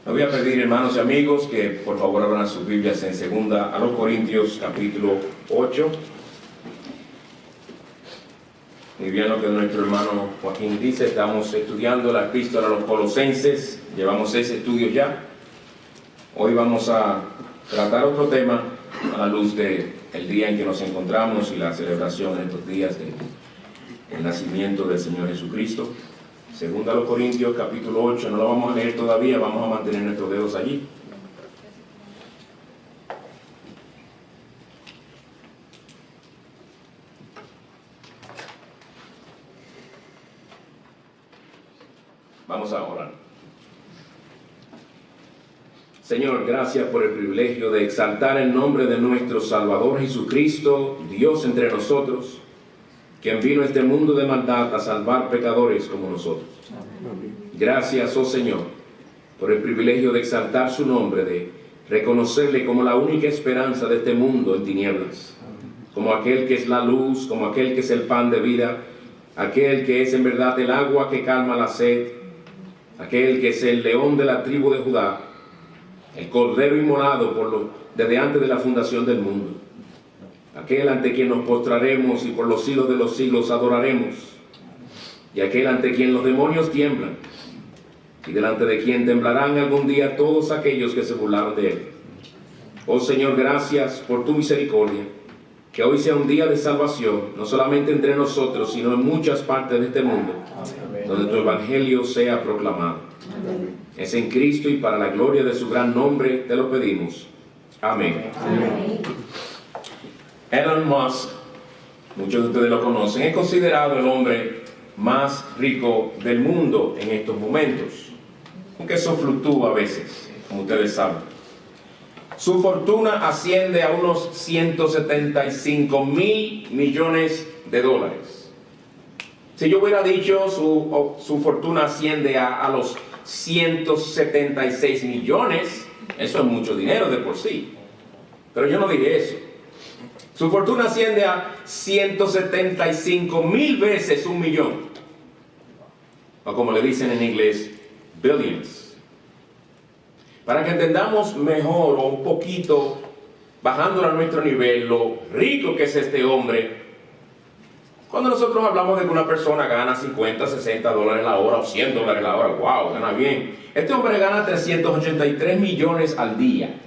Me voy a pedir, hermanos y amigos, que por favor abran sus Biblias en 2 a los Corintios, capítulo 8. Muy bien lo que nuestro hermano Joaquín dice, estamos estudiando la epístola a los Colosenses, llevamos 6 estudios ya. Hoy vamos a tratar otro tema a la luz del día en que nos encontramos y la celebración en estos días del nacimiento del Señor Jesucristo. 2 a los Corintios, capítulo 8, no lo vamos a leer todavía, vamos a mantener nuestros dedos allí. Vamos a orar. Señor, gracias por el privilegio de exaltar el nombre de nuestro Salvador Jesucristo, Dios entre nosotros, quien vino a este mundo de maldad a salvar pecadores como nosotros. Gracias, oh Señor, por el privilegio de exaltar su nombre, de reconocerle como la única esperanza de este mundo en tinieblas, como aquel que es la luz, como aquel que es el pan de vida, aquel que es en verdad el agua que calma la sed, aquel que es el león de la tribu de Judá, el cordero inmolado desde antes de la fundación del mundo, aquel ante quien nos postraremos y por los siglos de los siglos adoraremos, y aquel ante quien los demonios tiemblan, y delante de quien temblarán algún día todos aquellos que se burlaron de él. Oh Señor, gracias por tu misericordia, que hoy sea un día de salvación, no solamente entre nosotros, sino en muchas partes de este mundo, donde tu evangelio sea proclamado. Es en Cristo y para la gloria de su gran nombre te lo pedimos. Amén. Elon Musk, muchos de ustedes lo conocen, es considerado el hombre más rico del mundo en estos momentos, aunque eso fluctúa a veces, como ustedes saben. Su fortuna asciende a unos 175 mil millones de dólares. Si yo hubiera dicho su fortuna asciende a los 176 millones, eso es mucho dinero de por sí, pero yo no dije eso. Su fortuna asciende a 175 mil veces un millón, o como le dicen en inglés, billions. Para que entendamos mejor o un poquito, bajándolo a nuestro nivel, lo rico que es este hombre. Cuando nosotros hablamos de que una persona gana 50, 60 dólares la hora o 100 dólares la hora, wow, gana bien. Este hombre gana 383 millones al día.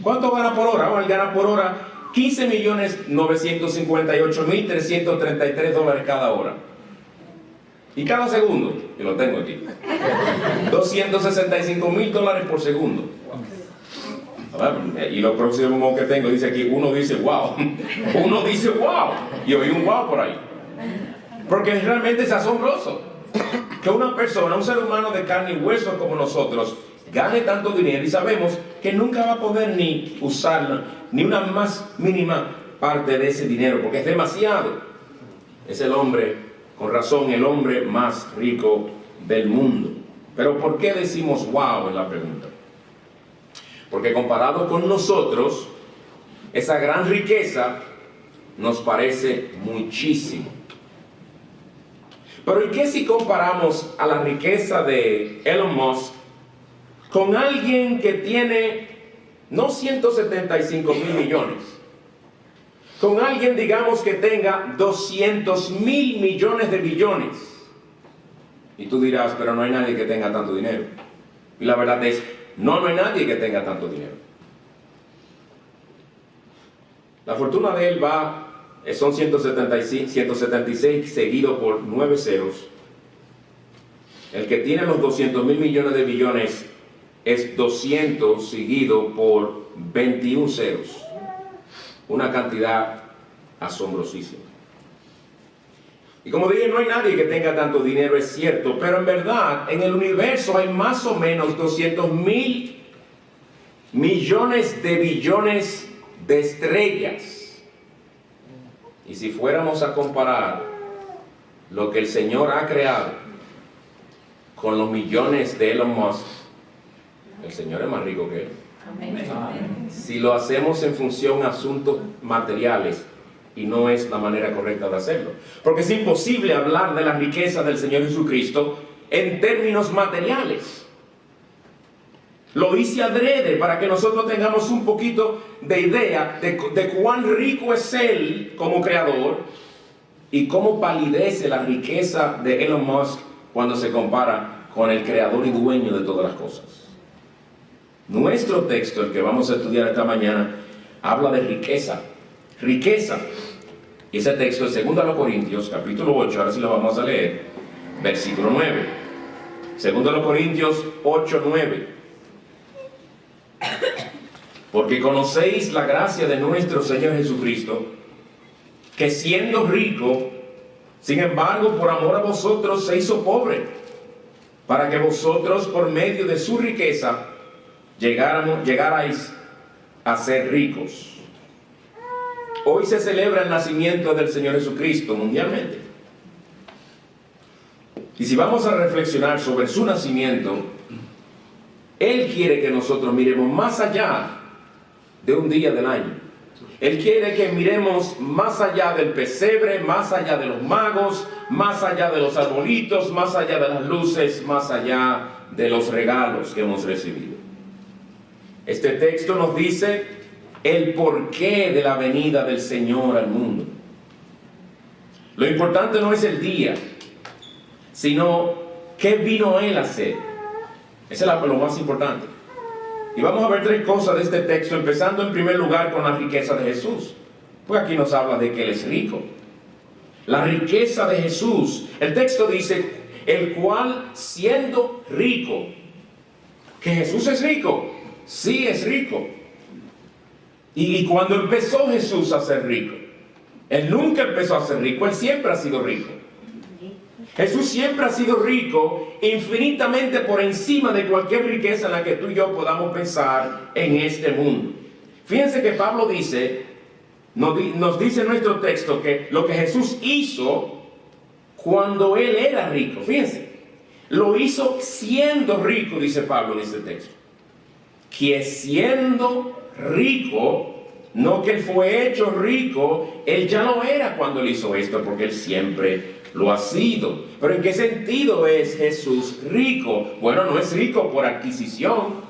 ¿Cuánto gana por hora? Bueno, él gana por hora 15.958.333 dólares cada hora. Y cada segundo, yo lo tengo aquí, 265.000 dólares por segundo. Y lo próximo que tengo dice aquí, uno dice wow, uno dice wow, y oí un wow por ahí, porque realmente es asombroso que una persona, un ser humano de carne y hueso como nosotros, gane tanto dinero y sabemos que nunca va a poder ni usarlo, ni una más mínima parte de ese dinero, porque es demasiado. Es el hombre, con razón, el hombre más rico del mundo. Pero ¿por qué decimos wow? Es la pregunta. Porque comparado con nosotros, esa gran riqueza nos parece muchísimo. Pero ¿y qué si comparamos a la riqueza de Elon Musk con alguien que tiene no 175 mil millones, con alguien, digamos, que tenga 200 mil millones de billones? Y tú dirás, pero no hay nadie que tenga tanto dinero. Y la verdad es, no hay nadie que tenga tanto dinero. La fortuna de él son 176 seguido por 9 ceros. El que tiene los 200 mil millones de billones es 200 seguido por 21 ceros. Una cantidad asombrosísima. Y como dije, no hay nadie que tenga tanto dinero, es cierto, pero en verdad en el universo hay más o menos 200 mil millones de billones de estrellas. Y si fuéramos a comparar lo que el Señor ha creado con los millones de Elon Musk, el Señor es más rico que él. Amén. Si lo hacemos en función a asuntos materiales, y no es la manera correcta de hacerlo, porque es imposible hablar de la riqueza del Señor Jesucristo en términos materiales. Lo hice adrede para que nosotros tengamos un poquito de idea de cuán rico es Él como creador y cómo palidece la riqueza de Elon Musk cuando se compara con el creador y dueño de todas las cosas. Nuestro texto, el que vamos a estudiar esta mañana, habla de riqueza. Riqueza. Y ese texto es 2 Corintios, capítulo 8, ahora sí lo vamos a leer, versículo 9. 2 Corintios 8, 9. Porque conocéis la gracia de nuestro Señor Jesucristo, que siendo rico, sin embargo, por amor a vosotros se hizo pobre, para que vosotros, por medio de su riqueza, llegarais a ser ricos. Hoy se celebra el nacimiento del Señor Jesucristo mundialmente. Y si vamos a reflexionar sobre su nacimiento, Él quiere que nosotros miremos más allá de un día del año. Él quiere que miremos más allá del pesebre, más allá de los magos, más allá de los arbolitos, más allá de las luces, más allá de los regalos que hemos recibido. Este texto nos dice el porqué de la venida del Señor al mundo. Lo importante no es el día, sino qué vino Él a hacer. Eso es lo más importante. Y vamos a ver tres cosas de este texto, empezando en primer lugar con la riqueza de Jesús. Pues aquí nos habla de que Él es rico. La riqueza de Jesús. El texto dice, el cual siendo rico. ¿Que Jesús es rico? Sí, es rico. Y cuando empezó Jesús a ser rico, Él nunca empezó a ser rico, Él siempre ha sido rico. Jesús siempre ha sido rico, infinitamente por encima de cualquier riqueza en la que tú y yo podamos pensar en este mundo. Fíjense que Pablo nos dice en nuestro texto que lo que Jesús hizo cuando Él era rico, fíjense, lo hizo siendo rico, dice Pablo en este texto. Que siendo rico, no que Él fue hecho rico, Él ya lo era cuando Él hizo esto, porque Él siempre lo ha sido. Pero ¿en qué sentido es Jesús rico? Bueno, no es rico por adquisición,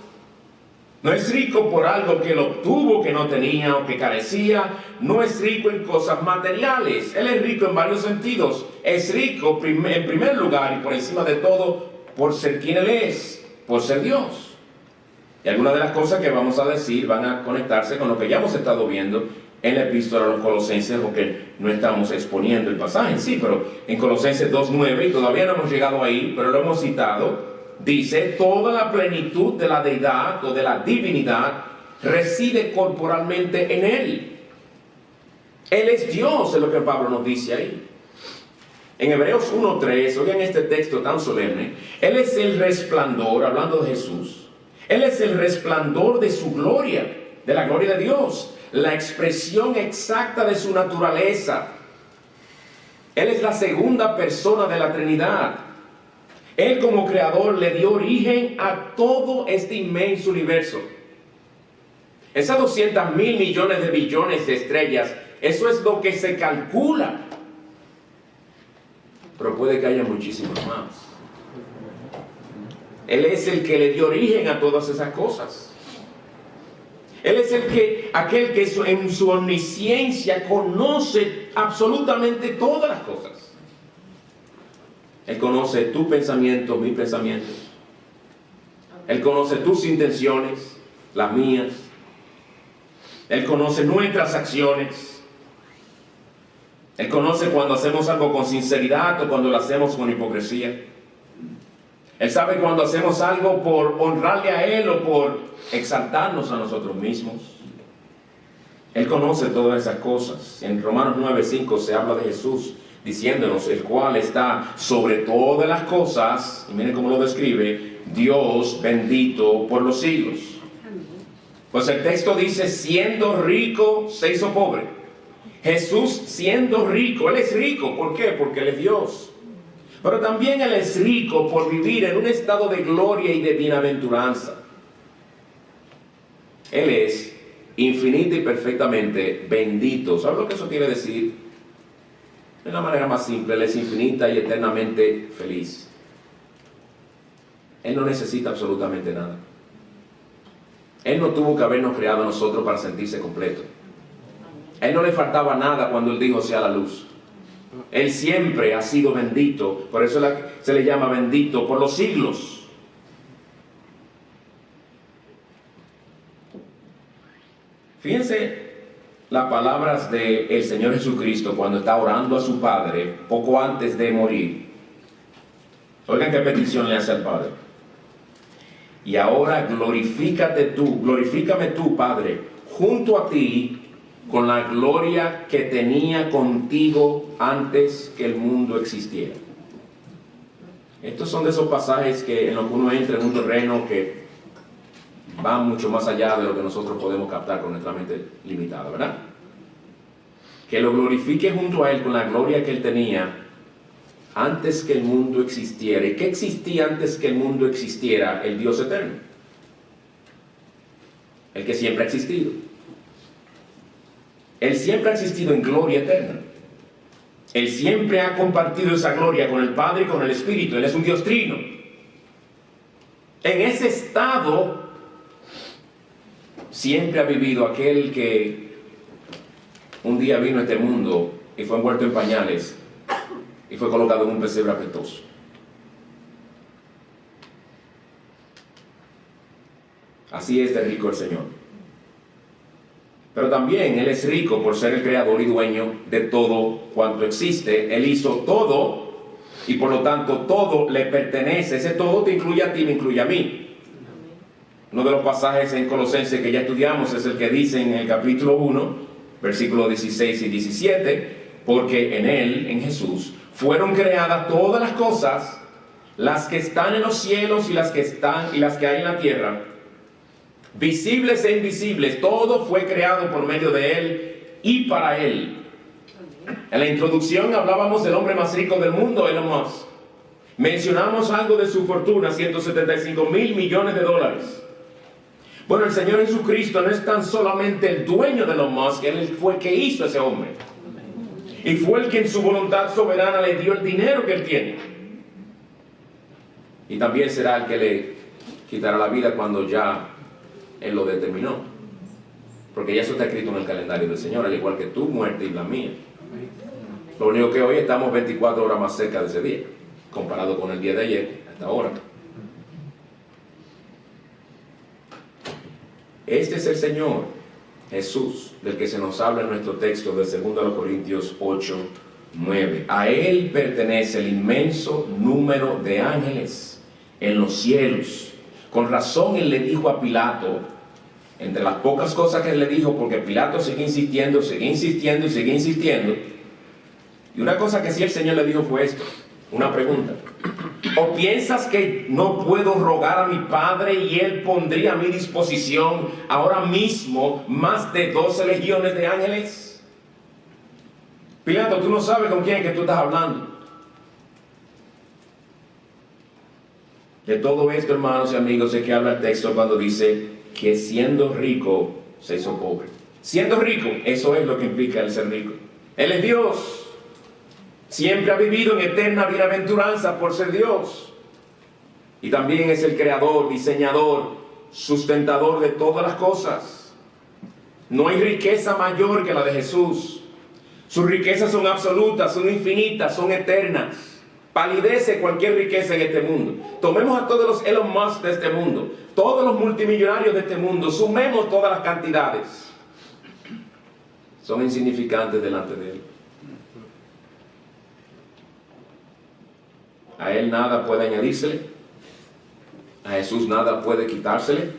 no es rico por algo que Él obtuvo que no tenía o que carecía, no es rico en cosas materiales. Él es rico en varios sentidos. Es rico en primer lugar y por encima de todo por ser quien Él es, por ser Dios. Y algunas de las cosas que vamos a decir van a conectarse con lo que ya hemos estado viendo en la epístola a los Colosenses, porque no estamos exponiendo el pasaje en sí, pero en Colosenses 2:9, y todavía no hemos llegado ahí, pero lo hemos citado, dice, toda la plenitud de la deidad o de la divinidad reside corporalmente en Él. Él es Dios, es lo que Pablo nos dice ahí. En Hebreos 1:3, oigan este texto tan solemne, Él es el resplandor, hablando de Jesús, Él es el resplandor de su gloria, de la gloria de Dios, la expresión exacta de su naturaleza. Él es la segunda persona de la Trinidad. Él como creador le dio origen a todo este inmenso universo. Esas 200.000 millones de billones de estrellas, eso es lo que se calcula. Pero puede que haya muchísimos más. Él es el que le dio origen a todas esas cosas. Él es aquel que en su omnisciencia conoce absolutamente todas las cosas. Él conoce tu pensamiento, mis pensamientos. Él conoce tus intenciones, las mías. Él conoce nuestras acciones. Él conoce cuando hacemos algo con sinceridad o cuando lo hacemos con hipocresía. Él sabe cuando hacemos algo por honrarle a Él o por exaltarnos a nosotros mismos. Él conoce todas esas cosas. En Romanos 9:5 se habla de Jesús diciéndonos, el cual está sobre todas las cosas, y miren cómo lo describe, Dios bendito por los siglos. Pues el texto dice, siendo rico se hizo pobre. Jesús siendo rico, Él es rico, ¿por qué? Porque Él es Dios. Pero también Él es rico por vivir en un estado de gloria y de bienaventuranza. Él es infinita y perfectamente bendito. ¿Sabe lo que eso quiere decir? De la manera más simple, Él es infinita y eternamente feliz. Él no necesita absolutamente nada. Él no tuvo que habernos creado a nosotros para sentirse completo. A Él no le faltaba nada cuando Él dijo sea la luz. Él siempre ha sido bendito, por eso se le llama bendito por los siglos. Fíjense las palabras del Señor Jesucristo cuando está orando a su Padre poco antes de morir. Oigan qué petición le hace al Padre. Y ahora glorifícame tú, Padre, junto a ti, con la gloria que tenía contigo antes que el mundo existiera. Estos son de esos pasajes en los que uno entra en un terreno que va mucho más allá de lo que nosotros podemos captar con nuestra mente limitada, ¿verdad? Que lo glorifique junto a Él con la gloria que Él tenía antes que el mundo existiera. ¿Y qué existía antes que el mundo existiera? El Dios eterno, el que siempre ha existido. Él siempre ha existido en gloria eterna. Él siempre ha compartido esa gloria con el Padre y con el Espíritu. Él es un Dios trino. En ese estado siempre ha vivido aquel que un día vino a este mundo y fue envuelto en pañales y fue colocado en un pesebre apestoso. Así es de rico el Señor. Pero también Él es rico por ser el creador y dueño de todo cuanto existe. Él hizo todo y por lo tanto todo le pertenece. Ese todo te incluye a ti, me incluye a mí. Uno de los pasajes en Colosenses que ya estudiamos es el que dice en el capítulo 1, versículos 16 y 17, porque en Él, en Jesús, fueron creadas todas las cosas, las que están en los cielos y las que hay en la tierra, visibles e invisibles. Todo fue creado por medio de Él y para Él. En la introducción hablábamos del hombre más rico del mundo, Elon Musk. Mencionamos algo de su fortuna, 175,000 millones de dólares. Bueno, el Señor Jesucristo no es tan solamente el dueño de Elon Musk, Él fue el que hizo a ese hombre. Y fue el que en su voluntad soberana le dio el dinero que Él tiene. Y también será el que le quitará la vida cuando ya Él lo determinó, porque ya eso está escrito en el calendario del Señor, al igual que tu muerte y la mía. Lo único que hoy estamos 24 horas más cerca de ese día, comparado con el día de ayer, hasta ahora. Este es el Señor Jesús, del que se nos habla en nuestro texto de 2 Corintios 8, 9. A Él pertenece el inmenso número de ángeles en los cielos. Con razón Él le dijo a Pilato, entre las pocas cosas que Él le dijo, porque Pilato sigue insistiendo. Y una cosa que sí el Señor le dijo fue esto, una pregunta. ¿O piensas que no puedo rogar a mi Padre y Él pondría a mi disposición ahora mismo más de 12 legiones de ángeles? Pilato, tú no sabes con quién es que tú estás hablando. De todo esto, hermanos y amigos, es que habla el texto cuando dice que siendo rico se hizo pobre. Siendo rico, eso es lo que implica el ser rico. Él es Dios. Siempre ha vivido en eterna bienaventuranza por ser Dios. Y también es el creador, diseñador, sustentador de todas las cosas. No hay riqueza mayor que la de Jesús. Sus riquezas son absolutas, son infinitas, son eternas. Palidece cualquier riqueza en este mundo. Tomemos a todos los Elon Musk de este mundo, todos los multimillonarios de este mundo, sumemos todas las cantidades. Son insignificantes delante de Él. A Él nada puede añadírsele. A Jesús nada puede quitársele.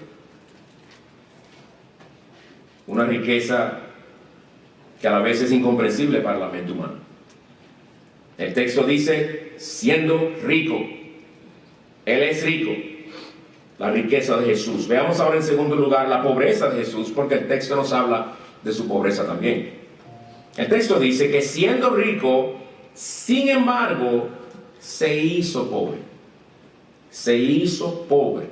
Una riqueza que a la vez es incomprensible para la mente humana. El texto dice, siendo rico. Él es rico. La riqueza de Jesús. Veamos ahora en segundo lugar la pobreza de Jesús, porque el texto nos habla de su pobreza también. El texto dice que siendo rico, sin embargo, se hizo pobre. Se hizo pobre.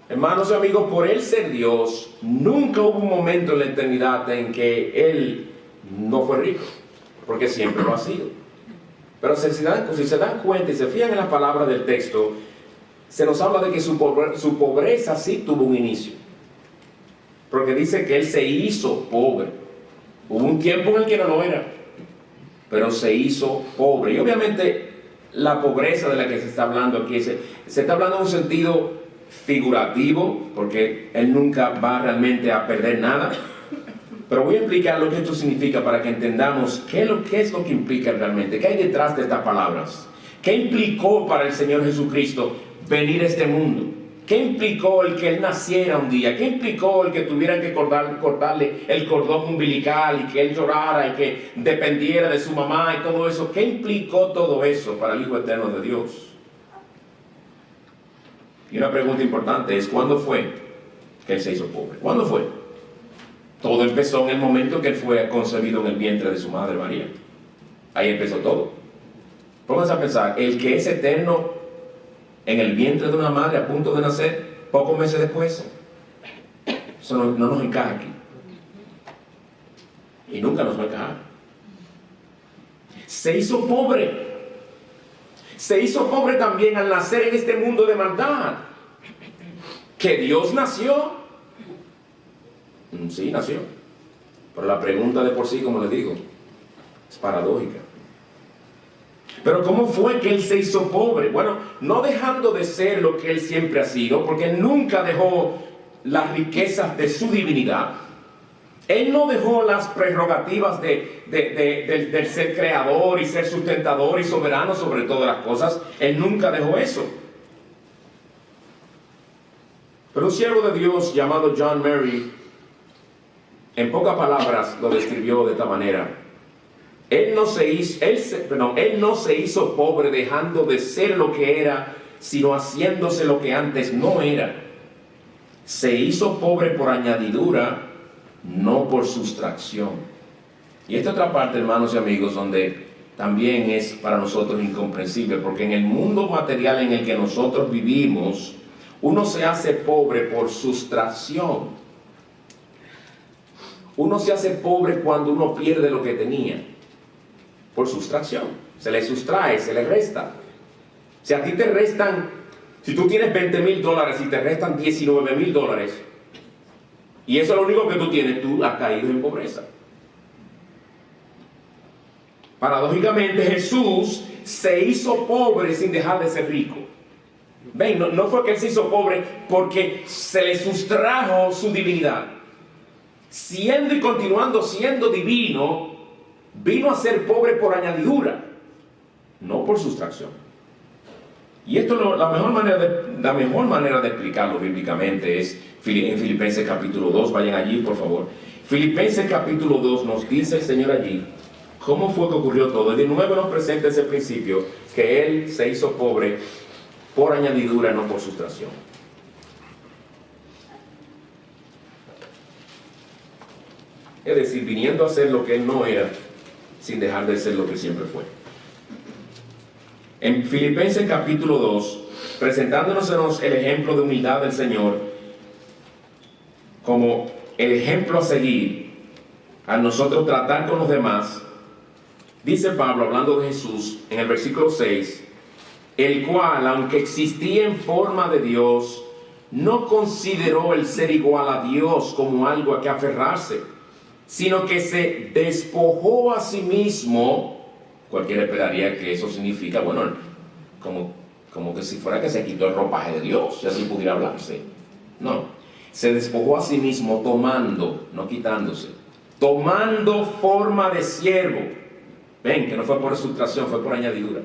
Hermanos y amigos, por Él ser Dios, nunca hubo un momento en la eternidad en que Él no fue rico, porque siempre lo ha sido. Pero si se dan cuenta y se fijan en las palabras del texto, se nos habla de que su pobreza sí tuvo un inicio. porque dice que Él se hizo pobre. Hubo un tiempo en el que no lo era, pero se hizo pobre. Y obviamente la pobreza de la que se está hablando aquí, se está hablando en un sentido figurativo, porque Él nunca va realmente a perder nada. Pero voy a explicar lo que esto significa para que entendamos qué es lo que implica realmente, qué hay detrás de estas palabras. ¿Qué implicó para el Señor Jesucristo venir a este mundo? ¿Qué implicó el que Él naciera un día? ¿Qué implicó el que tuvieran que cortarle el cordón umbilical y que Él llorara y que dependiera de su mamá y todo eso? ¿Qué implicó todo eso para el Hijo Eterno de Dios? Y una pregunta importante es, ¿cuándo fue que Él se hizo pobre? ¿Cuándo fue? Todo empezó en el momento que Él fue concebido en el vientre de su madre María. Ahí empezó todo. Pónganse a pensar, el que es eterno en el vientre de una madre a punto de nacer, pocos meses después, eso no nos encaja aquí. Y nunca nos va a encajar. Se hizo pobre. Se hizo pobre también al nacer en este mundo de maldad. ¿Que Dios nació? Sí, nació. Pero la pregunta de por sí, como les digo, es paradójica. Pero ¿cómo fue que Él se hizo pobre? Bueno, no dejando de ser lo que Él siempre ha sido, porque Él nunca dejó las riquezas de su divinidad. Él no dejó las prerrogativas del ser creador y ser sustentador y soberano sobre todas las cosas. Él nunca dejó eso. Pero un siervo de Dios llamado John Murray, en pocas palabras lo describió de esta manera. Él no se hizo pobre dejando de ser lo que era, sino haciéndose lo que antes no era. Se hizo pobre por añadidura, no por sustracción. Y esta otra parte, hermanos y amigos, donde también es para nosotros incomprensible, porque en el mundo material en el que nosotros vivimos, uno se hace pobre por sustracción. Uno se hace pobre cuando uno pierde lo que tenía. Por sustracción. Se le sustrae, se le resta. Si a ti te restan, si tú tienes $20,000 y te restan $19,000, y eso es lo único que tú tienes, tú has caído en pobreza. Paradójicamente, Jesús se hizo pobre sin dejar de ser rico. Ven, no fue que Él se hizo pobre porque se le sustrajo su divinidad. Siendo y continuando siendo divino, vino a ser pobre por añadidura, no por sustracción. Y esto la mejor manera de explicarlo bíblicamente es en Filipenses capítulo 2. Vayan allí, por favor. Filipenses capítulo 2 nos dice el Señor allí cómo fue que ocurrió todo. Y de nuevo nos presenta ese principio, que Él se hizo pobre por añadidura, no por sustracción. Es decir, viniendo a ser lo que Él no era, sin dejar de ser lo que siempre fue. En Filipenses capítulo 2, presentándonos el ejemplo de humildad del Señor como el ejemplo a seguir, a nosotros tratar con los demás, dice Pablo, hablando de Jesús, en el versículo 6, el cual, aunque existía en forma de Dios, no consideró el ser igual a Dios como algo a que aferrarse, sino que se despojó a sí mismo. Cualquiera esperaría que eso significa, bueno, como que si fuera que se quitó el ropaje de Dios, y así pudiera hablarse. No, se despojó a sí mismo tomando, no quitándose, tomando forma de siervo. Ven, que no fue por sustracción, fue por añadidura.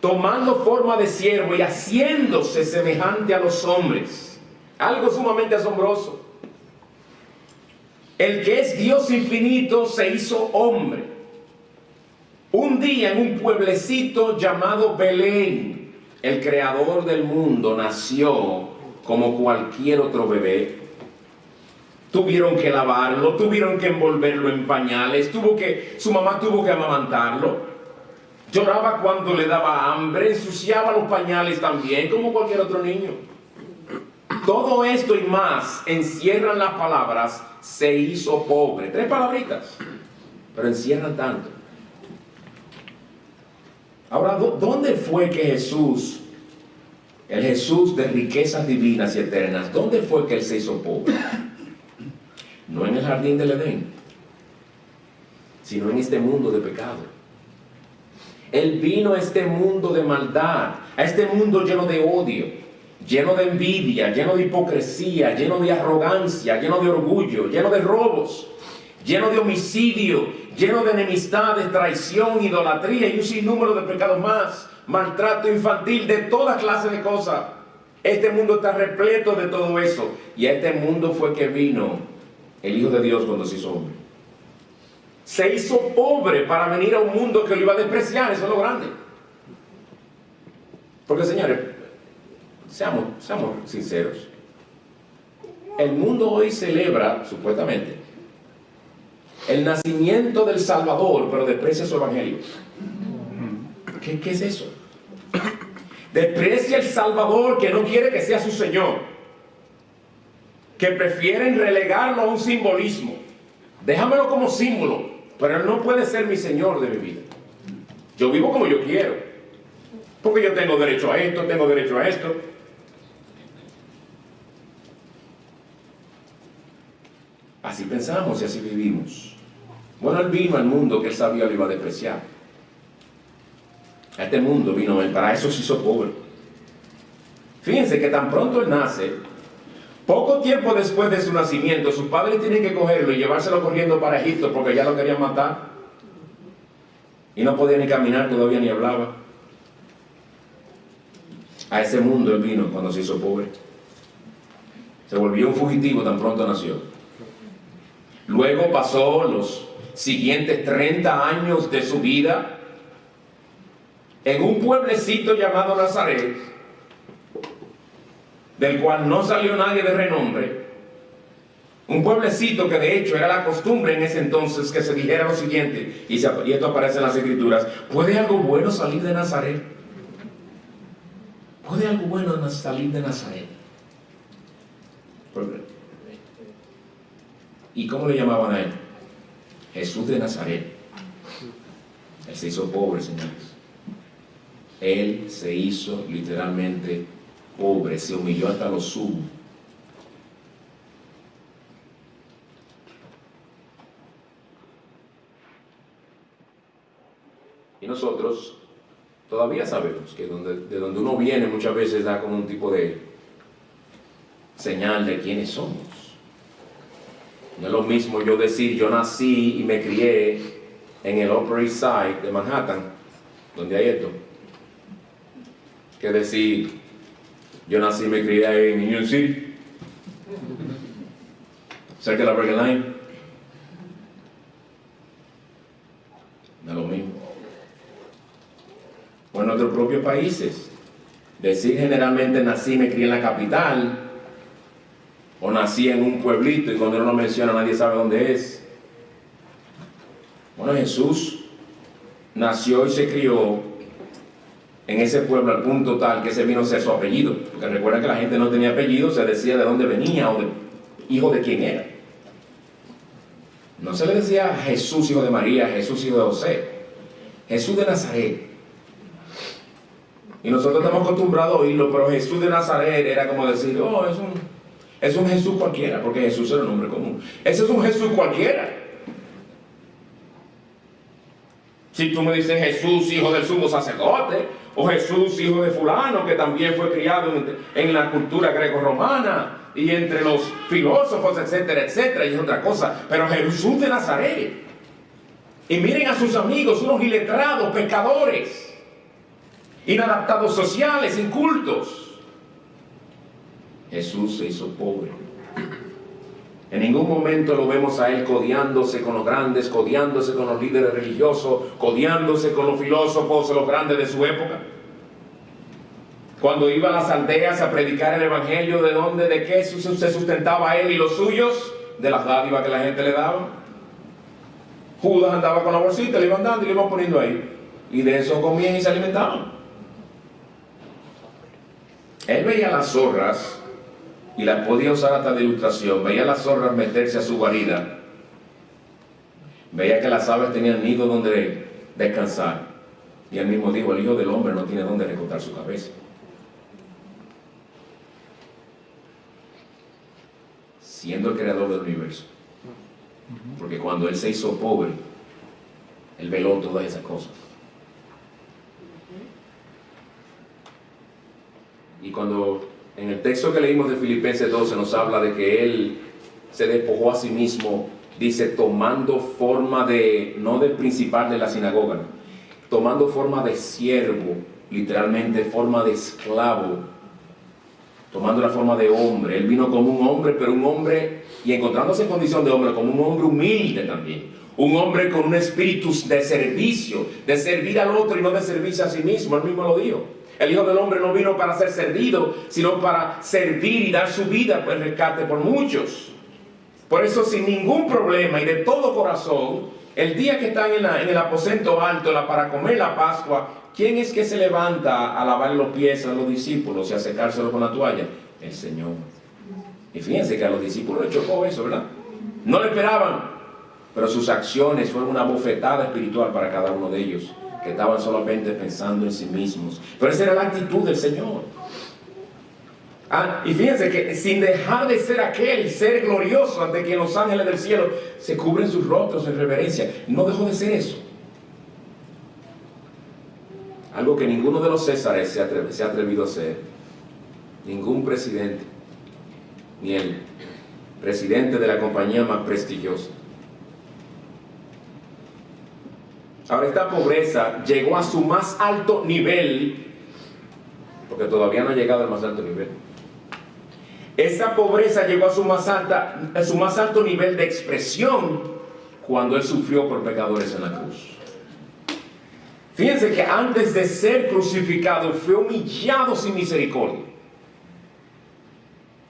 Tomando forma de siervo y haciéndose semejante a los hombres. Algo sumamente asombroso. El que es Dios infinito se hizo hombre. Un día en un pueblecito llamado Belén, el creador del mundo nació como cualquier otro bebé. Tuvieron que lavarlo, tuvieron que envolverlo en pañales, su mamá tuvo que amamantarlo. Lloraba cuando le daba hambre, ensuciaba los pañales también, como cualquier otro niño. Todo esto y más encierran las palabras se hizo pobre. 3 palabritas, pero encierran tanto. Ahora, ¿dónde fue que Jesús, el Jesús de riquezas divinas y eternas, dónde fue que Él se hizo pobre? no en el jardín del Edén, sino en este mundo de pecado. Él vino a este mundo de maldad, a este mundo lleno de odio, lleno de envidia, lleno de hipocresía, lleno de arrogancia, lleno de orgullo, lleno de robos, lleno de homicidio, lleno de enemistades, traición, idolatría y un sinnúmero de pecados más, maltrato infantil, de toda clase de cosas. Este mundo está repleto de todo eso, y a este mundo fue que vino el Hijo de Dios cuando se hizo hombre. Se hizo pobre para venir a un mundo que lo iba a despreciar. Eso es lo grande. Porque, señores, seamos sinceros, el mundo hoy celebra, supuestamente, el nacimiento del Salvador, pero desprecia su evangelio. ¿Qué es eso? Desprecia el Salvador, que no quiere que sea su Señor, que prefieren relegarlo a un simbolismo. Déjamelo como símbolo, pero Él no puede ser mi Señor de mi vida. Yo vivo como yo quiero, porque yo tengo derecho a esto, tengo derecho a esto. Así pensamos y así vivimos. Bueno, Él vino al mundo que Él sabía lo iba a despreciar. A este mundo vino Él, para eso se hizo pobre. Fíjense que tan pronto Él nace, poco tiempo después de su nacimiento, sus padres tienen que cogerlo y llevárselo corriendo para Egipto porque ya lo querían matar. Y no podía ni caminar, todavía ni hablaba. A ese mundo Él vino cuando se hizo pobre. Se volvió un fugitivo tan pronto nació. Luego pasó los siguientes 30 años de su vida en un pueblecito llamado Nazaret, del cual no salió nadie de renombre. Un pueblecito que de hecho era la costumbre en ese entonces que se dijera lo siguiente, y esto aparece en las Escrituras: ¿puede algo bueno salir de Nazaret? ¿Puede algo bueno salir de Nazaret? ¿Y cómo le llamaban a Él? Jesús de Nazaret. Él se hizo pobre, señores. Él se hizo literalmente pobre, se humilló hasta lo sumo. Y nosotros todavía sabemos que de donde uno viene muchas veces da como un tipo de señal de quiénes somos. No es lo mismo yo decir yo nací y me crié en el Upper East Side de Manhattan, donde hay esto, que decir yo nací y me crié en Union City, cerca de la Bergen Line. No es lo mismo. O en nuestros propios países, decir generalmente nací y me crié en la capital, o nací en un pueblito, y cuando uno lo menciona nadie sabe dónde es. Bueno, Jesús nació y se crió en ese pueblo al punto tal que ese vino a ser su apellido, porque recuerda que la gente no tenía apellido, se decía de dónde venía o de hijo de quién era. No se le decía Jesús hijo de María, Jesús hijo de José, Jesús de Nazaret. Y nosotros estamos acostumbrados a oírlo, pero Jesús de Nazaret era como decir, oh, es un Jesús cualquiera, porque Jesús era un nombre común. Ese es un Jesús cualquiera. Si tú me dices Jesús hijo del sumo sacerdote, o Jesús hijo de fulano, que también fue criado en la cultura greco-romana y entre los filósofos, etcétera, etcétera, y es otra cosa. Pero Jesús de Nazaret. Y miren a sus amigos, unos iletrados, pecadores, inadaptados sociales, incultos. Jesús se hizo pobre. En ningún momento lo vemos a Él codeándose con los grandes, codeándose con los líderes religiosos, codeándose con los filósofos, los grandes de su época. Cuando iba a las aldeas a predicar el evangelio, ¿de dónde, de qué se sustentaba Él y los suyos? De las dádivas que la gente le daba. Judas andaba con la bolsita, le iban dando y le iban poniendo ahí, y de eso comían y se alimentaban. Él veía las zorras y las podía usar hasta de ilustración. Veía las zorras meterse a su guarida, veía que las aves tenían nido donde descansar, y él mismo dijo: el Hijo del Hombre no tiene donde recostar su cabeza. Siendo el creador del universo, Porque cuando Él se hizo pobre, Él veló todas esas cosas. Y cuando en el texto que leímos de Filipenses 2 se nos habla de que Él se despojó a sí mismo, dice, tomando forma de, no del principal de la sinagoga, tomando forma de siervo, literalmente forma de esclavo, tomando la forma de hombre. Él vino como un hombre, pero un hombre, y encontrándose en condición de hombre, como un hombre humilde también. Un hombre con un espíritu de servicio, de servir al otro y no de servirse a sí mismo. Él mismo lo dijo. El Hijo del Hombre no vino para ser servido, sino para servir y dar su vida por el rescate por muchos. Por eso, sin ningún problema y de todo corazón, el día que están en el aposento alto para comer la Pascua, ¿quién es que se levanta a lavar los pies a los discípulos y a secárselos con la toalla? El Señor. Y fíjense que a los discípulos les chocó eso, ¿verdad? No le esperaban, pero sus acciones fueron una bofetada espiritual para cada uno de ellos, que estaban solamente pensando en sí mismos. Pero esa era la actitud del Señor. Y fíjense que sin dejar de ser aquel ser glorioso ante quien los ángeles del cielo se cubren sus rostros en reverencia, no dejó de ser eso. Algo que ninguno de los Césares se ha atrevido a hacer. Ningún presidente, ni el presidente de la compañía más prestigiosa. Ahora, esta pobreza llegó a su más alto nivel, porque todavía no ha llegado al más alto nivel. Esa pobreza llegó a su más alto nivel de expresión cuando Él sufrió por pecadores en la cruz. Fíjense que antes de ser crucificado fue humillado sin misericordia.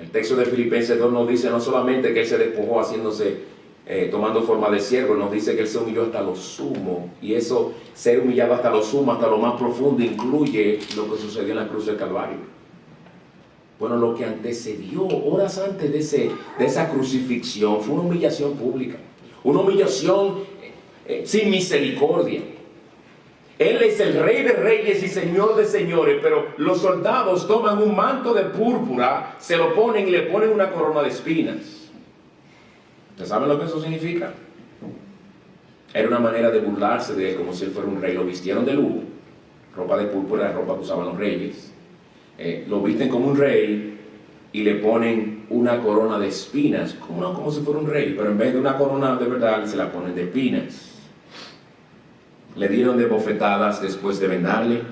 El texto de Filipenses 2 nos dice no solamente que Él se despojó tomando forma de siervo, nos dice que Él se humilló hasta lo sumo. Y eso, ser humillado hasta lo sumo, hasta lo más profundo, incluye lo que sucedió en la cruz del Calvario. Bueno, lo que antecedió, horas antes de esa crucifixión, fue una humillación pública. Una humillación sin misericordia. Él es el Rey de Reyes y Señor de Señores, pero los soldados toman un manto de púrpura, se lo ponen y le ponen una corona de espinas. ¿Ustedes saben lo que eso significa? Era una manera de burlarse de él como si él fuera un rey. Lo vistieron de lujo, ropa de púrpura, ropa que usaban los reyes. Lo visten como un rey y le ponen una corona de espinas, como si fuera un rey, pero en vez de una corona de verdad se la ponen de espinas. Le dieron de bofetadas después de vendarle,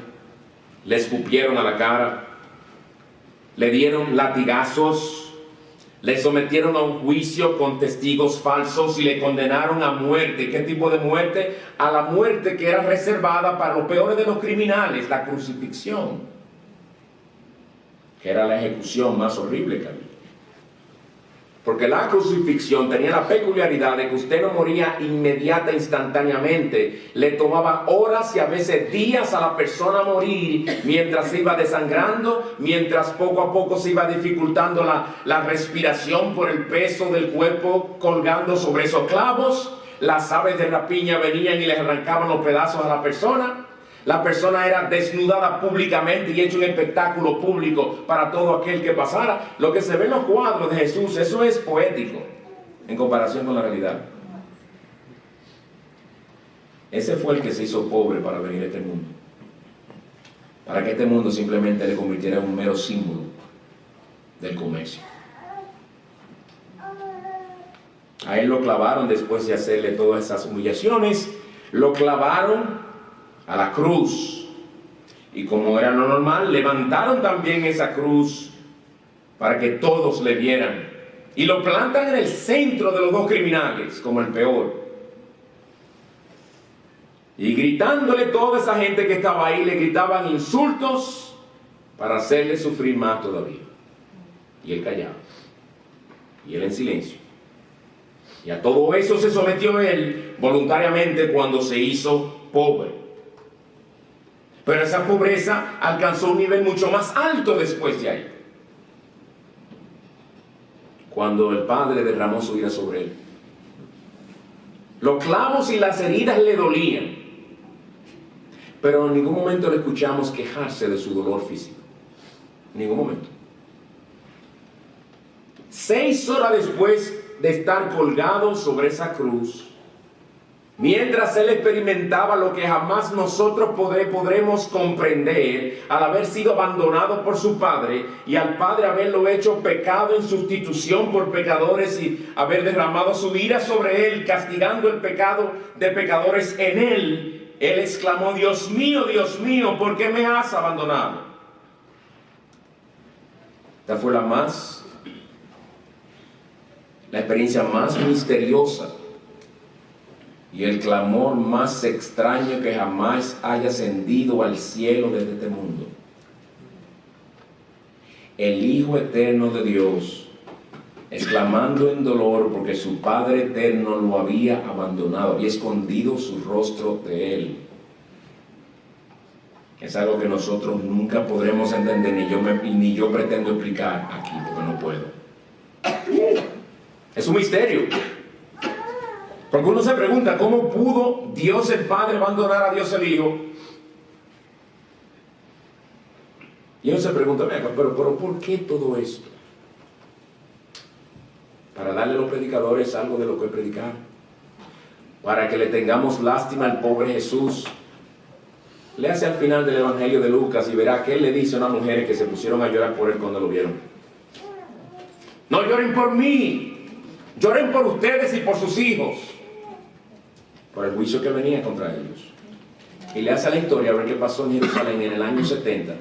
le escupieron a la cara, le dieron latigazos, le sometieron a un juicio con testigos falsos y le condenaron a muerte. ¿Qué tipo de muerte? A la muerte que era reservada para los peores de los criminales, la crucifixión, que era la ejecución más horrible que había. Porque la crucifixión tenía la peculiaridad de que usted no moría instantáneamente. Le tomaba horas y a veces días a la persona morir mientras se iba desangrando, mientras poco a poco se iba dificultando la respiración por el peso del cuerpo colgando sobre esos clavos. Las aves de rapiña venían y les arrancaban los pedazos a la persona. La persona era desnudada públicamente y hecho un espectáculo público para todo aquel que pasara. Lo que se ve en los cuadros de Jesús, eso es poético en comparación con la realidad. Ese fue el que se hizo pobre para venir a este mundo. Para que este mundo simplemente le convirtiera en un mero símbolo del comercio. A él lo clavaron después de hacerle todas esas humillaciones. Lo clavaron a la cruz, y como era lo normal, levantaron también esa cruz para que todos le vieran, y lo plantan en el centro de los dos criminales, como el peor, y gritándole toda esa gente que estaba ahí, le gritaban insultos para hacerle sufrir más todavía, y él callado, y él en silencio. Y a todo eso se sometió él voluntariamente cuando se hizo pobre. Pero esa pobreza alcanzó un nivel mucho más alto después de ahí, cuando el Padre derramó su ira sobre él. Los clavos y las heridas le dolían, pero en ningún momento le escuchamos quejarse de su dolor físico. En ningún momento. 6 horas después de estar colgado sobre esa cruz, mientras Él experimentaba lo que jamás nosotros podremos comprender, al haber sido abandonado por su Padre y al Padre haberlo hecho pecado en sustitución por pecadores y haber derramado su ira sobre Él, castigando el pecado de pecadores en Él, Él exclamó: Dios mío, ¿por qué me has abandonado? Esta fue la experiencia más misteriosa y el clamor más extraño que jamás haya ascendido al cielo desde este mundo. El Hijo eterno de Dios, exclamando en dolor porque su Padre eterno lo había abandonado, había escondido su rostro de Él. Es algo que nosotros nunca podremos entender, ni yo pretendo explicar aquí, porque no puedo. Es un misterio. Porque uno se pregunta, ¿cómo pudo Dios el Padre abandonar a Dios el Hijo? Y uno se pregunta, pero ¿por qué todo esto? Para darle a los predicadores algo de lo que predicar. Para que le tengamos lástima al pobre Jesús. Léase al final del Evangelio de Lucas y verá que Él le dice a unas mujeres que se pusieron a llorar por Él cuando lo vieron. No lloren por mí, lloren por ustedes y por sus hijos, por el juicio que venía contra ellos. Y le hace la historia a ver qué pasó en Jerusalén en el año 70,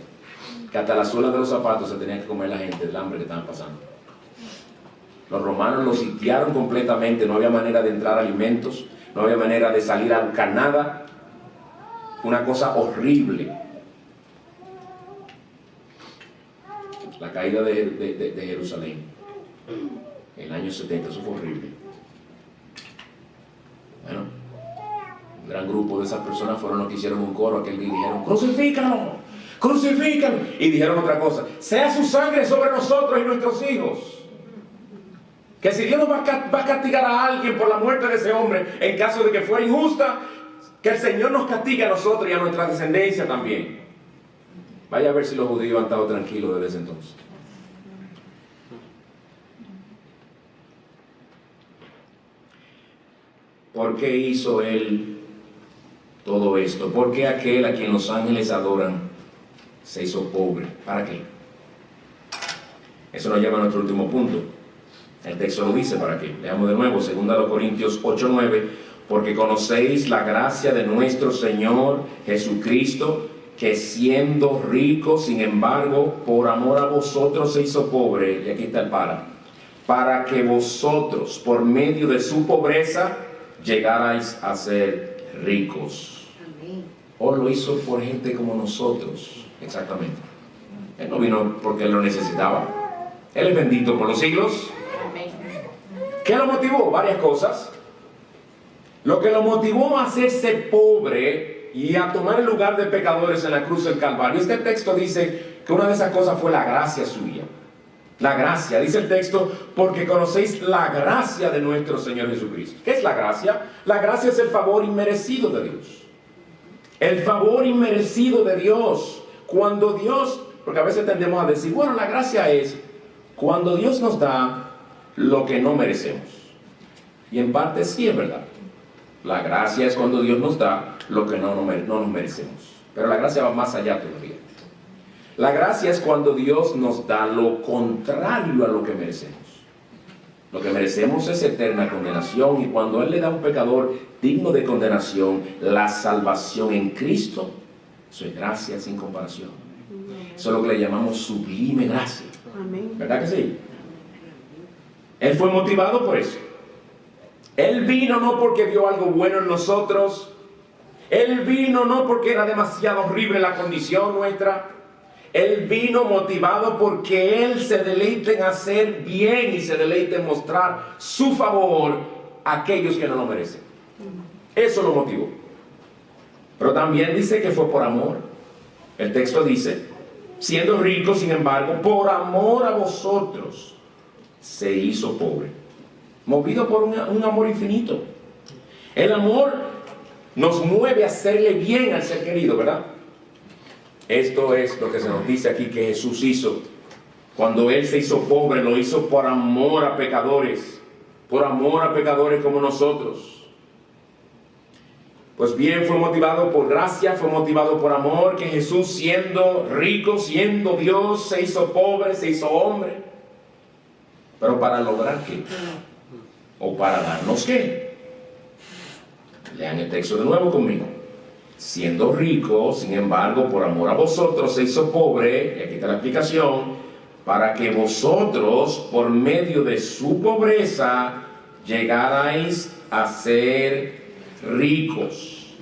que hasta la suela de los zapatos se tenía que comer la gente del hambre que estaban pasando. Los romanos lo sitiaron completamente, no había manera de entrar alimentos, no había manera de salir a buscar nada. Una cosa horrible. La caída de Jerusalén en el año 70, eso fue horrible. Bueno, un gran grupo de esas personas fueron los que hicieron un coro aquel día y dijeron: crucifícalo, crucifícalo. Y dijeron otra cosa: sea su sangre sobre nosotros y nuestros hijos. Que si Dios nos va a castigar a alguien por la muerte de ese hombre, en caso de que fuera injusta, que el Señor nos castigue a nosotros y a nuestra descendencia también. Vaya a ver si los judíos han estado tranquilos desde ese entonces. ¿Por qué hizo Él todo esto? ¿Por qué aquel a quien los ángeles adoran se hizo pobre? ¿Para qué? Eso nos lleva a nuestro último punto. El texto lo dice para qué. Leamos de nuevo, 2 Corintios 8:9. Porque conocéis la gracia de nuestro Señor Jesucristo, que siendo rico, sin embargo, por amor a vosotros se hizo pobre. Y aquí está el para que vosotros, por medio de su pobreza, llegarais a ser ricos. Amén. O lo hizo por gente como nosotros, exactamente. Él no vino porque Él lo necesitaba. Él es bendito por los siglos. Amén. ¿Qué lo motivó? Varias cosas. Lo que lo motivó a hacerse pobre y a tomar el lugar de pecadores en la cruz del Calvario. Este texto dice que una de esas cosas fue la gracia suya. La gracia, dice el texto, porque conocéis la gracia de nuestro Señor Jesucristo. ¿Qué es la gracia? La gracia es el favor inmerecido de Dios. El favor inmerecido de Dios. Cuando Dios, porque a veces tendemos a decir, bueno, la gracia es cuando Dios nos da lo que no merecemos. Y en parte sí es verdad. La gracia es cuando Dios nos da lo que no nos merecemos. Pero la gracia va más allá todavía. La gracia es cuando Dios nos da lo contrario a lo que merecemos. Lo que merecemos es eterna condenación, y cuando Él le da a un pecador digno de condenación la salvación en Cristo, eso es gracia sin comparación. Eso es lo que le llamamos sublime gracia. ¿Verdad que sí? Él fue motivado por eso. Él vino no porque vio algo bueno en nosotros. Él vino no porque era demasiado horrible la condición nuestra. Él vino motivado porque Él se deleita en hacer bien y se deleita en mostrar su favor a aquellos que no lo merecen. Eso lo motivó. Pero también dice que fue por amor. El texto dice, siendo rico, sin embargo, por amor a vosotros, se hizo pobre. Movido por un amor infinito. El amor nos mueve a hacerle bien al ser querido, ¿verdad? Esto es lo que se nos dice aquí que Jesús hizo. Cuando Él se hizo pobre, lo hizo por amor a pecadores. por amor a pecadores como nosotros. Pues bien, fue motivado por gracia, fue motivado por amor, que Jesús, siendo rico, siendo Dios, se hizo pobre, se hizo hombre. ¿Pero para lograr qué? ¿O para darnos qué? Lean el texto de nuevo conmigo. Siendo rico, sin embargo, por amor a vosotros se hizo pobre, y aquí está la explicación, para que vosotros, por medio de su pobreza, llegarais a ser ricos.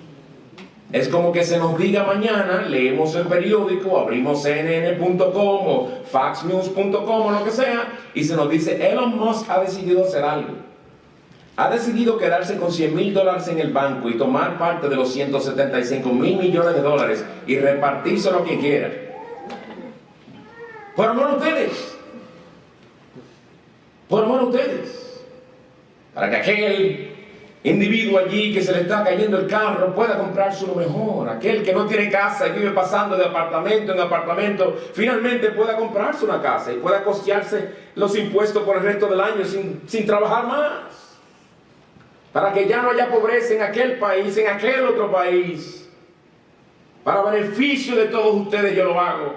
Es como que se nos diga mañana, leemos el periódico, abrimos CNN.com o FaxNews.com o lo que sea, y se nos dice, Elon Musk ha decidido hacer algo. Ha decidido quedarse con $100,000 en el banco y tomar parte de los $175,000 millones y repartirse lo que quiera. Por amor a ustedes. Por amor a ustedes. Para que aquel individuo allí que se le está cayendo el carro pueda comprarse uno mejor. Aquel que no tiene casa y vive pasando de apartamento en apartamento, finalmente pueda comprarse una casa y pueda costearse los impuestos por el resto del año sin trabajar más. Para que ya no haya pobreza en aquel país, en aquel otro país. Para beneficio de todos ustedes yo lo hago.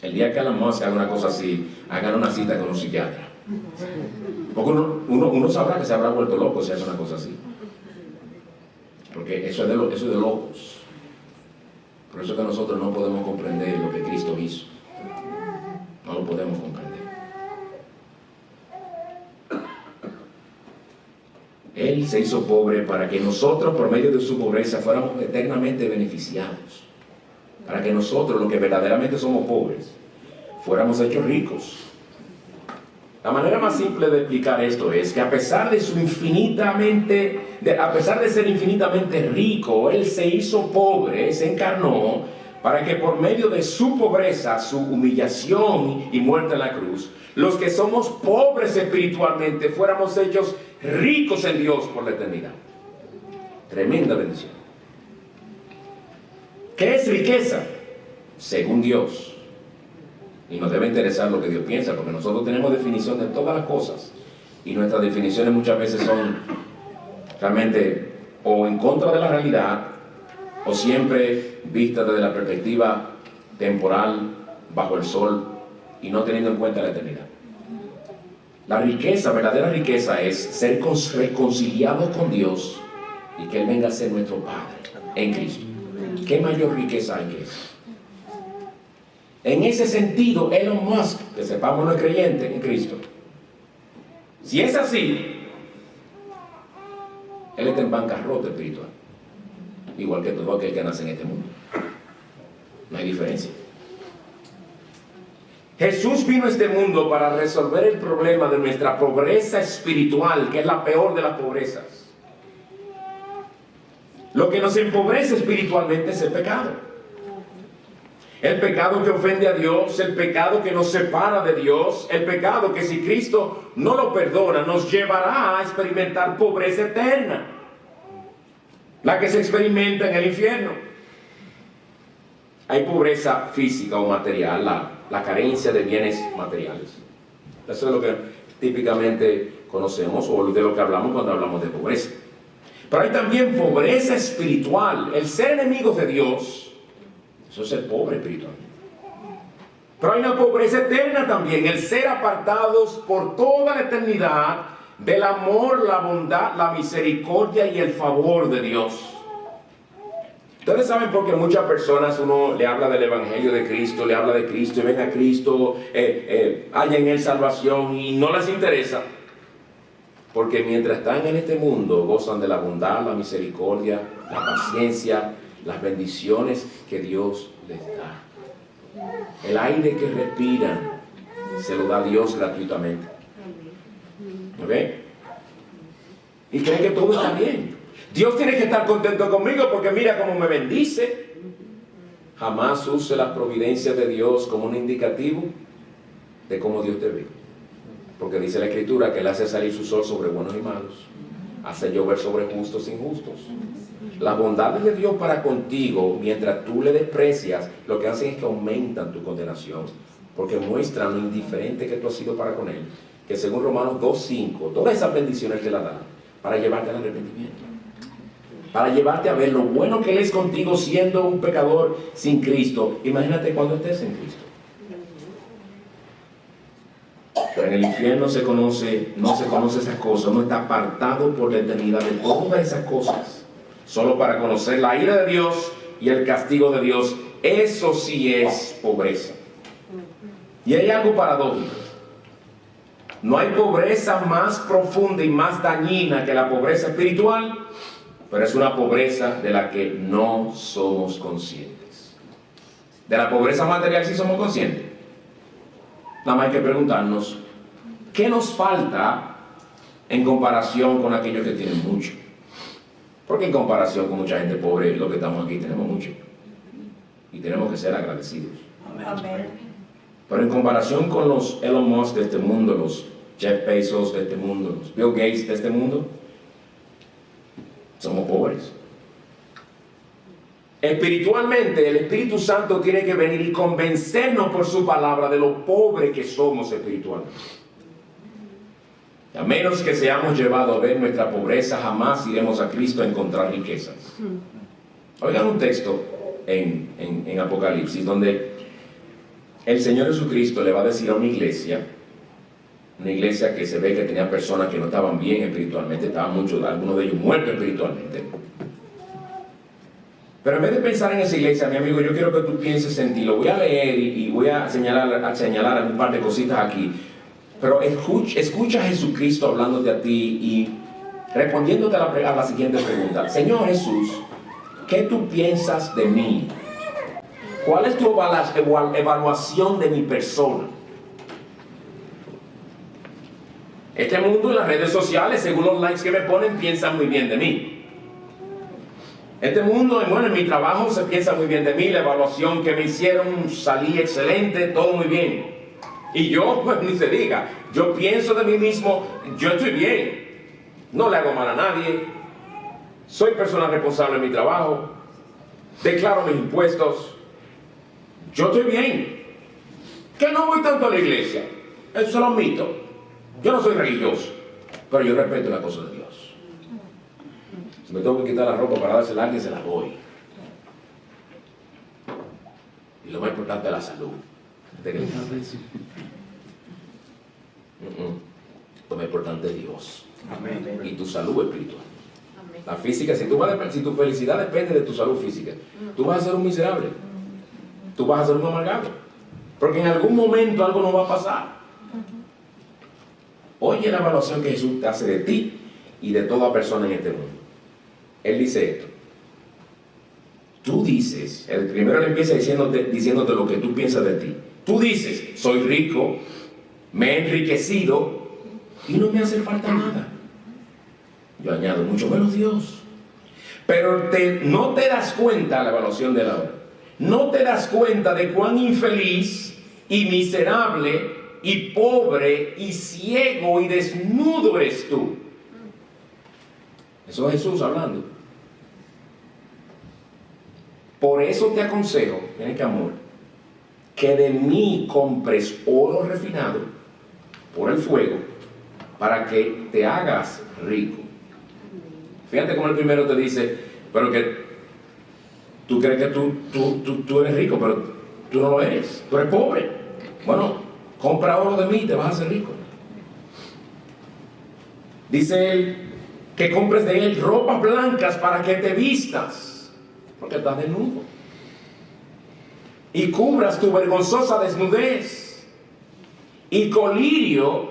El día que Elon Musk haga una cosa así, hagan una cita con un psiquiatra. Porque uno sabrá que se habrá vuelto loco si hace una cosa así. Porque eso es de locos. Por eso que nosotros no podemos comprender lo que Cristo hizo. No lo podemos comprender. Él se hizo pobre para que nosotros, por medio de su pobreza, fuéramos eternamente beneficiados. Para que nosotros, los que verdaderamente somos pobres, fuéramos hechos ricos. La manera más simple de explicar esto es que a pesar de ser infinitamente rico, Él se hizo pobre, se encarnó, para que por medio de su pobreza, su humillación y muerte en la cruz, los que somos pobres espiritualmente fuéramos hechos ricos en Dios por la eternidad. Tremenda bendición. ¿Qué es riqueza? Según Dios. Y nos debe interesar lo que Dios piensa, porque nosotros tenemos definición de todas las cosas. Y nuestras definiciones muchas veces son realmente o en contra de la realidad, o siempre vistas desde la perspectiva temporal, bajo el sol, y no teniendo en cuenta la eternidad. La riqueza, verdadera riqueza, es ser reconciliados con Dios y que Él venga a ser nuestro Padre en Cristo. ¿Qué mayor riqueza hay que eso? En ese sentido, Elon Musk, que sepamos, no es creyente en Cristo. Si es así, él está en bancarrota espiritual, igual que todo aquel que nace en este mundo. No hay diferencia. Jesús vino a este mundo para resolver el problema de nuestra pobreza espiritual, que es la peor de las pobrezas. Lo que nos empobrece espiritualmente es el pecado. El pecado que ofende a Dios, el pecado que nos separa de Dios, el pecado que si Cristo no lo perdona, nos llevará a experimentar pobreza eterna, la que se experimenta en el infierno. Hay pobreza física o material, la carencia de bienes materiales. Eso es lo que típicamente conocemos o de lo que hablamos cuando hablamos de pobreza. Pero hay también pobreza espiritual, el ser enemigos de Dios. Eso es ser pobre espiritualmente. Pero hay una pobreza eterna también, el ser apartados por toda la eternidad del amor, la bondad, la misericordia y el favor de Dios. Ustedes saben por qué muchas personas uno le habla del Evangelio de Cristo, le habla de Cristo y ven a Cristo, hay en Él salvación y no les interesa. Porque mientras están en este mundo gozan de la bondad, la misericordia, la paciencia, las bendiciones que Dios les da. El aire que respiran se lo da Dios gratuitamente. ¿Ok? Y creen que todo está bien. Dios tiene que estar contento conmigo porque mira cómo me bendice. Jamás use las providencias de Dios como un indicativo de cómo Dios te ve. Porque dice la Escritura que Él hace salir su sol sobre buenos y malos, hace llover sobre justos e injustos. Las bondades de Dios para contigo, mientras tú le desprecias, lo que hacen es que aumentan tu condenación, porque muestran lo indiferente que tú has sido para con Él, que según Romanos 2:5, todas esas bendiciones te las da para llevarte al arrepentimiento. Para llevarte a ver lo bueno que Él es contigo siendo un pecador sin Cristo. Imagínate cuando estés en Cristo. Pero en el infierno no se conoce esas cosas. Uno está apartado por la eternidad de todas esas cosas. Solo para conocer la ira de Dios y el castigo de Dios. Eso sí es pobreza. Y hay algo paradójico. No hay pobreza más profunda y más dañina que la pobreza espiritual, pero es una pobreza de la que no somos conscientes. De la pobreza material sí somos conscientes. Nada más hay que preguntarnos, ¿qué nos falta en comparación con aquellos que tienen mucho? Porque en comparación con mucha gente pobre, los que estamos aquí tenemos mucho. Y tenemos que ser agradecidos. Amén. Pero en comparación con los Elon Musk de este mundo, los Jeff Bezos de este mundo, los Bill Gates de este mundo, somos pobres. Espiritualmente, el Espíritu Santo tiene que venir y convencernos por su palabra de lo pobre que somos espiritualmente. A menos que seamos llevados a ver nuestra pobreza, jamás iremos a Cristo a encontrar riquezas. Oigan un texto en Apocalipsis donde el Señor Jesucristo le va a decir a una iglesia que se ve que tenía personas que no estaban bien espiritualmente, estaban algunos de ellos muertos espiritualmente. Pero en vez de pensar en esa iglesia, mi amigo, yo quiero que tú pienses en ti. Lo voy a leer y voy a señalar un par de cositas aquí. Pero escucha a Jesucristo hablándote a ti y respondiéndote a la siguiente pregunta. Señor Jesús, ¿qué tú piensas de mí? ¿Cuál es tu evaluación de mi persona? Este mundo en las redes sociales, según los likes que me ponen, piensan muy bien de mí. Este mundo, bueno, en mi trabajo se piensa muy bien de mí, la evaluación que me hicieron, salí excelente, todo muy bien. Y yo, pues ni se diga, yo pienso de mí mismo, yo estoy bien, no le hago mal a nadie, soy persona responsable en mi trabajo, declaro mis impuestos, yo estoy bien. Que no voy tanto a la iglesia, eso se lo admito. Yo no soy religioso, pero yo respeto las cosas de Dios. Si me tengo que quitar la ropa para dársela a alguien, se la doy. Y lo más importante es la salud. ¿Te crees eso? Lo más importante es Dios. Amén. Y tu salud espiritual. Amén. La física, si tu felicidad depende de tu salud física, tú vas a ser un miserable. Tú vas a ser un amargado. Porque en algún momento algo no va a pasar. Oye la evaluación que Jesús te hace de ti y de toda persona en este mundo. Él dice esto. Tú dices, el primero le empieza diciéndote lo que tú piensas de ti. Tú dices, soy rico, me he enriquecido y no me hace falta nada. Yo añado, mucho menos Dios. Pero no te das cuenta, la evaluación de la hora, no te das cuenta de cuán infeliz y miserable y pobre y ciego y desnudo eres tú. Eso es Jesús hablando. Por eso te aconsejo, miren qué amor, que de mí compres oro refinado por el fuego para que te hagas rico. Fíjate cómo el primero te dice, pero que tú crees que tú eres rico, pero tú no lo eres, tú eres pobre. Bueno, compra oro de mí y te vas a hacer rico. Dice él que compres de él ropas blancas para que te vistas, porque estás desnudo. Y cubras tu vergonzosa desnudez. Y colirio,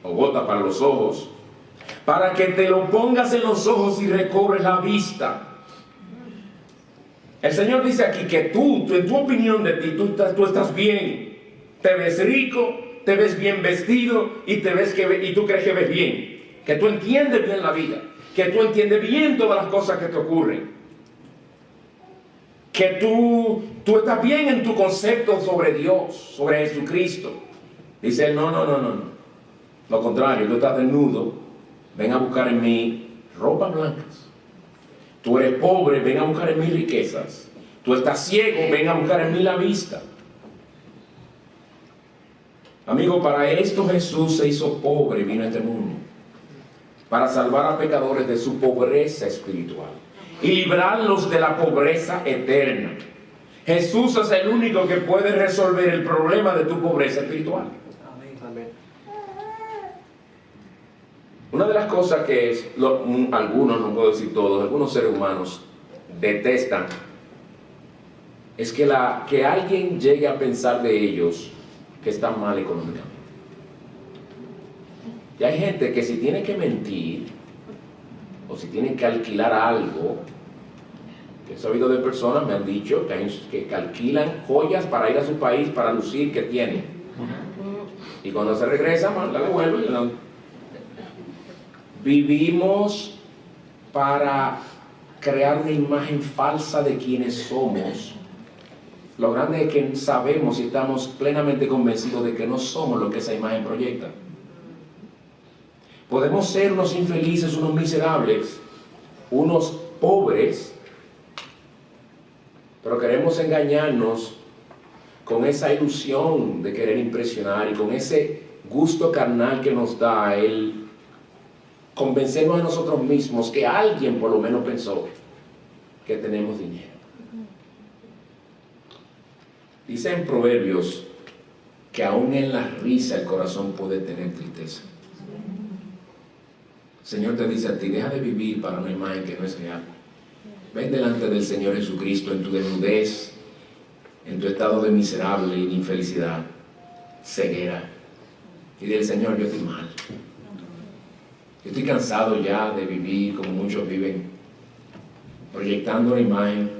o gota para los ojos, para que te lo pongas en los ojos y recobres la vista. El Señor dice aquí que tú en tu opinión de ti, tú estás bien. Te ves rico, te ves bien vestido y tú crees que ves bien. Que tú entiendes bien la vida. Que tú entiendes bien todas las cosas que te ocurren. Que tú estás bien en tu concepto sobre Dios, sobre Jesucristo. Dice él, no. Lo contrario, tú estás desnudo. Ven a buscar en mí ropas blancas. Tú eres pobre, ven a buscar en mí riquezas. Tú estás ciego, ven a buscar en mí la vista. Amigo, para esto Jesús se hizo pobre y vino a este mundo, para salvar a pecadores de su pobreza espiritual y librarlos de la pobreza eterna. Jesús es el único que puede resolver el problema de tu pobreza espiritual. Amén. Una de las cosas que algunos, no puedo decir todos, algunos seres humanos detestan es que alguien llegue a pensar de ellos que están mal económicamente. Y hay gente que si tiene que mentir o si tiene que alquilar algo, he sabido de personas, me han dicho que alquilan joyas para ir a su país para lucir que tienen, y cuando se regresan la devuelven. Vivimos para crear una imagen falsa de quienes somos. Lo grande es que sabemos y estamos plenamente convencidos de que no somos lo que esa imagen proyecta. Podemos ser unos infelices, unos miserables, unos pobres, pero queremos engañarnos con esa ilusión de querer impresionar y con ese gusto carnal que nos da el convencernos a nosotros mismos que alguien por lo menos pensó que tenemos dinero. Dice en Proverbios que aún en la risa el corazón puede tener tristeza. El Señor te dice a ti, deja de vivir para una imagen que no es real. Ven delante del Señor Jesucristo en tu desnudez, en tu estado de miserable y de infelicidad, ceguera, y dile, Señor, yo estoy mal. Yo estoy cansado ya de vivir como muchos viven, proyectando una imagen,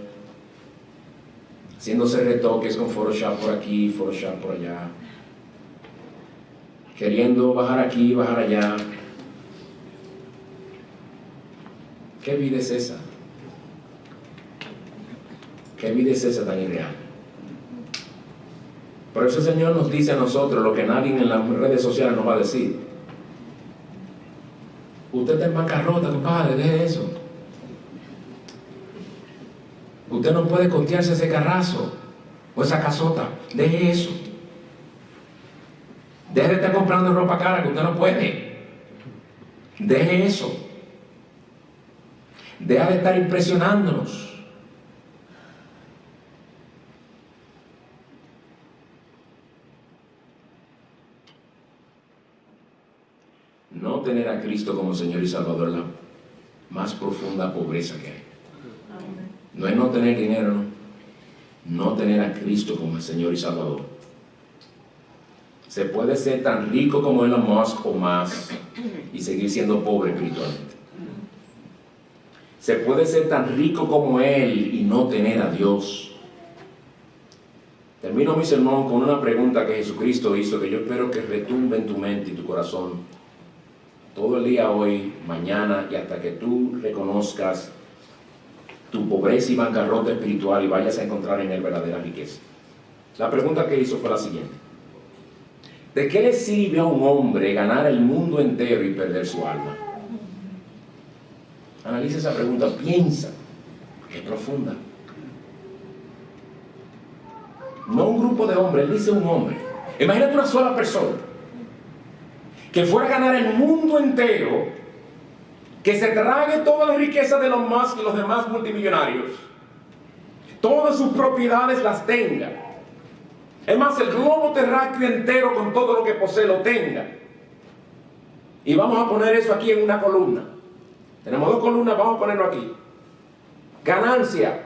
haciéndose retoques con Photoshop por aquí, Photoshop por allá, queriendo bajar aquí, bajar allá. ¿Qué vida es esa? ¿Qué vida es esa tan irreal? Por eso el Señor nos dice a nosotros lo que nadie en las redes sociales nos va a decir. Usted está en bancarrota, compadre, deje eso. Usted no puede costearse ese carrazo o esa casota, deje eso. Deje de estar comprando ropa cara que usted no puede. Deje eso. Deja de estar impresionándonos. No tener a Cristo como Señor y Salvador es la más profunda pobreza que hay. No es no tener dinero, no. No tener a Cristo como el Señor y Salvador. Se puede ser tan rico como Elon Musk o más y seguir siendo pobre espiritualmente. Se puede ser tan rico como Él y no tener a Dios. Termino mi sermón con una pregunta que Jesucristo hizo, que yo espero que retumbe en tu mente y tu corazón todo el día hoy, mañana, y hasta que tú reconozcas tu pobreza y bancarrota espiritual y vayas a encontrar en Él verdadera riqueza. La pregunta que hizo fue la siguiente: ¿de qué le sirve a un hombre ganar el mundo entero y perder su alma? Analiza esa pregunta, piensa, que es profunda. No un grupo de hombres, él dice un hombre. Imagínate una sola persona que fuera a ganar el mundo entero, que se trague toda la riqueza de los Musk y los demás multimillonarios, todas sus propiedades las tenga. Es más, el globo terráqueo entero con todo lo que posee lo tenga. Y vamos a poner eso aquí en una columna. Tenemos dos columnas, vamos a ponerlo aquí. Ganancia.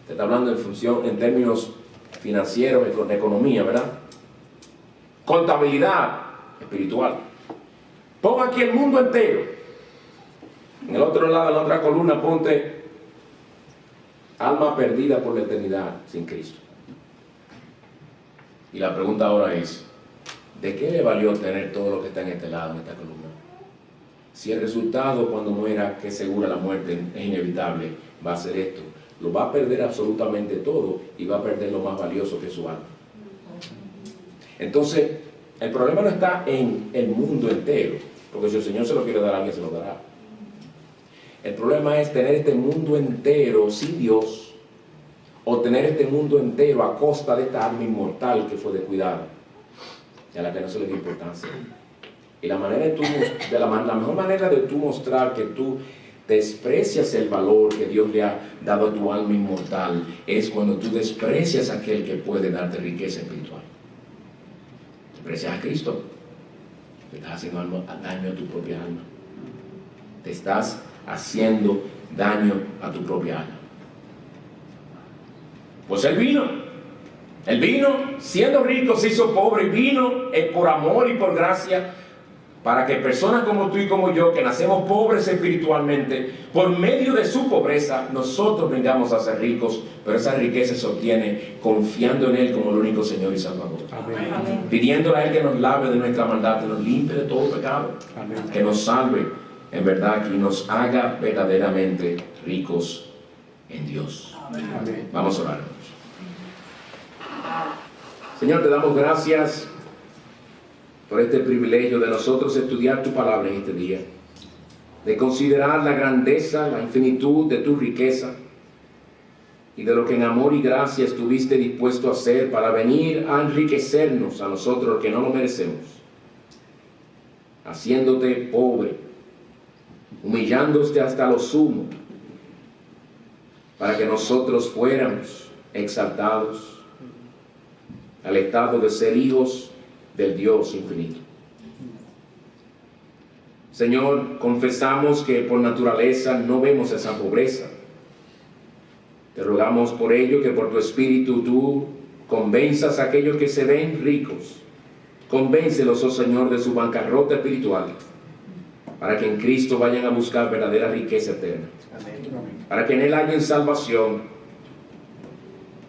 Se está hablando en términos financieros, de economía, ¿verdad? Contabilidad espiritual. Ponga aquí el mundo entero. En el otro lado, en la otra columna, ponte alma perdida por la eternidad sin Cristo. Y la pregunta ahora es, ¿de qué le valió tener todo lo que está en este lado, en esta columna? Si el resultado cuando muera, que es segura la muerte, es inevitable, va a ser esto. Lo va a perder absolutamente todo y va a perder lo más valioso que es su alma. Entonces, el problema no está en el mundo entero, porque si el Señor se lo quiere dar a alguien, se lo dará. El problema es tener este mundo entero sin Dios, o tener este mundo entero a costa de esta alma inmortal que fue descuidada. y a la que no se le da importancia. Y la mejor manera de tú mostrar que tú desprecias el valor que Dios le ha dado a tu alma inmortal es cuando tú desprecias a aquel que puede darte riqueza espiritual. Desprecias a Cristo, te estás haciendo daño a tu propia alma. Te estás haciendo daño a tu propia alma. Pues Él vino siendo rico, se hizo pobre, y vino por amor y por gracia, para que personas como tú y como yo, que nacemos pobres espiritualmente, por medio de su pobreza, nosotros vengamos a ser ricos, pero esa riqueza se obtiene confiando en Él como el único Señor y Salvador. Amén. Pidiéndole a Él que nos lave de nuestra maldad, que nos limpie de todo pecado. Amén. Que nos salve, en verdad, y nos haga verdaderamente ricos en Dios. Amén. Vamos a orar. Señor, te damos gracias por este privilegio de nosotros estudiar tu palabra en este día, de considerar la grandeza, la infinitud de tu riqueza y de lo que en amor y gracia estuviste dispuesto a hacer para venir a enriquecernos a nosotros que no lo merecemos, haciéndote pobre, humillándote hasta lo sumo, para que nosotros fuéramos exaltados al estado de ser hijos del Dios infinito. Señor, confesamos que por naturaleza no vemos esa pobreza. Te rogamos por ello que por tu Espíritu tú convenzas a aquellos que se ven ricos. Convéncelos, oh Señor, de su bancarrota espiritual, para que en Cristo vayan a buscar verdadera riqueza eterna. Amén. Para que en Él hayan salvación,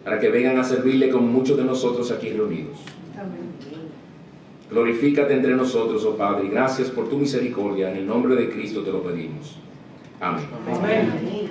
para que vengan a servirle como muchos de nosotros aquí reunidos. Amén. Glorifícate entre nosotros, oh Padre, y gracias por tu misericordia. En el nombre de Cristo te lo pedimos. Amén. Amén.